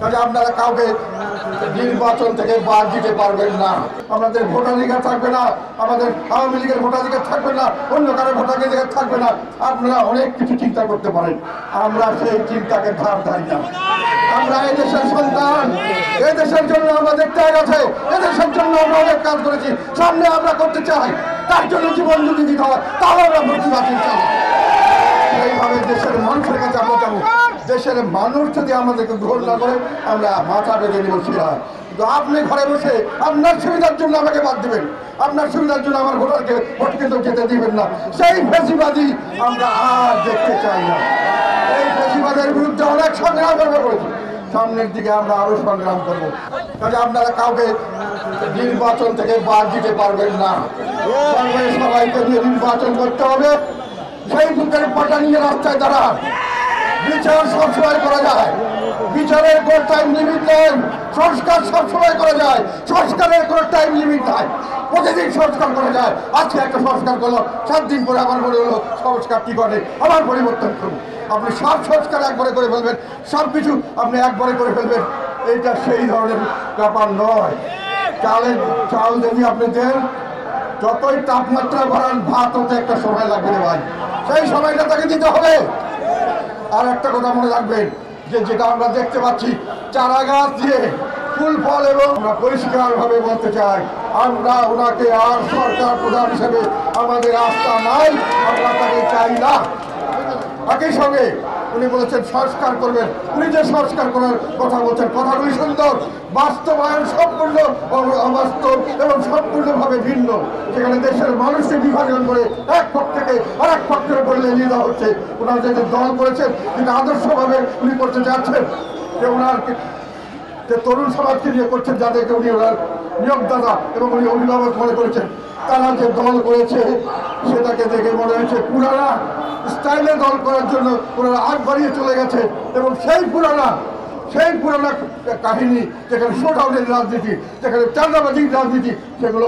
কাজে আপনারা কাউকে নির্বাচন থেকে বাদ দিতে পারবেন না। আমাদের ভোটাধিকার থাকবে না, আমাদের আওয়ামী লীগের ভোটাধিকার থাকবে না, অন্য কারো ভোটাধিকার থাকবে না। আপনারা অনেক কিছু চিন্তা করতে পারেন, আমরা সেই চিন্তাকে ধার ধারি না। আমরা এই দেশের সন্তান, এই দেশের জন্য আমাদের ত্যাগ আছে, এই দেশের জন্য আমরা অনেক কাজ করেছি, সামনে আমরা করতে চাই। তার জন্য জীবন যদি দিতে হয় তাহলে আমরা প্রতিবাদী চাই। এইভাবে দেশের মানুষের কাছে আমরা যাবো। দেশের মানুষ যদি আমাদেরকে গ্রহণ না করে আমরা মাথা বেঁধে নিব শিরা। কিন্তু আপনি ঘরে বসে আপনার সুবিধার জন্য আমাকে বাদ দেবেন, আপনার সুবিধার জন্য আমার ভোটারকে ভোট কেন্দ্র যেতে দিবেন না। সেই ফেসিবাদী আমরা আর দেখতে চাই না। এই ফেসিবাদের বিরুদ্ধে অনেক সংগ্রাম করেছি, সামনের দিকে আমরা আরো সংগ্রাম করবো। কাজে আপনারা কাউকে নির্বাচন থেকে বাদ দিতে পারবেন না। সবাইকে নিয়ে নির্বাচন করতে হবে। সেই বুকের পাটা নিয়ে রাস্তায় দাঁড়ান। বিচার সবসময় করা যায়, বিচারের কোনো টাইম লিমিট নেই। সংস্কার সবসময় করা যায়, সংস্কারের কোনো টাইম লিমিট নাই। প্রতিদিন সংস্কার করা যায়। আজকে একটা সংস্কার করলো, 7 দিন পরে আমার মনে হলো সংস্কার কি করে আবার পরিবর্তন করুন। আপনি সব সংস্কার একবারে করে ফেলবেন, সব কিছু আপনি একবারে করে ফেলবেন, এইটা সেই ধরনের ব্যাপার নয়। চাল যদি আপনি দেন, যতই তাপমাত্রা বাড়ান, ভাত হতে একটা সময় লাগবে ভাই, সেই সময়টা তাকে দিতে হবে। আর একটা কথা মনে রাখবেন, যে যেটা আমরা দেখতে পাচ্ছি চারা গাছ দিয়ে ফুল ফল, এবং আমরা পরিষ্কারভাবে বলতে চাই আমরা ওনাকে আর সরকার প্রধান হিসেবে আমাদের আস্থা নাই, আমরা তাকে চাই না। একই সঙ্গে উনি বলেছেন সংস্কার করবেন। উনি যে সংস্কার করার কথা বলছেন, কথাগুলি সুন্দর, বাস্তবায়ন সম্পূর্ণ অবাস্তব এবং সম্পূর্ণভাবে ভিন্ন। সেখানে দেশের মানুষকে বিভাজন করে এক পক্ষ থেকে আর এক পক্ষের উপরে নিয়ে দেওয়া হচ্ছে। ওনার যে দল করেছেন, যেটা আদর্শভাবে উনি করতে যাচ্ছেন, যে ওনার যে তরুণ সমাজকে নিয়ে করছেন, যাদেরকে উনি ওনার নিয়োগদাতা এবং উনি অভিভাবক মনে করেছেন, তারা যে দল করেছে সেটাকে দেখে মনে হয়েছে পুরানা স্টাইলে দল করার জন্য ওনারা আগ বাড়িয়ে চলে গেছে। এবং সেই পুরানা কাহিনী, যেখানে শোডাউনের রাজনীতি, যেখানে চাঁদাবাজির রাজনীতি, সেগুলো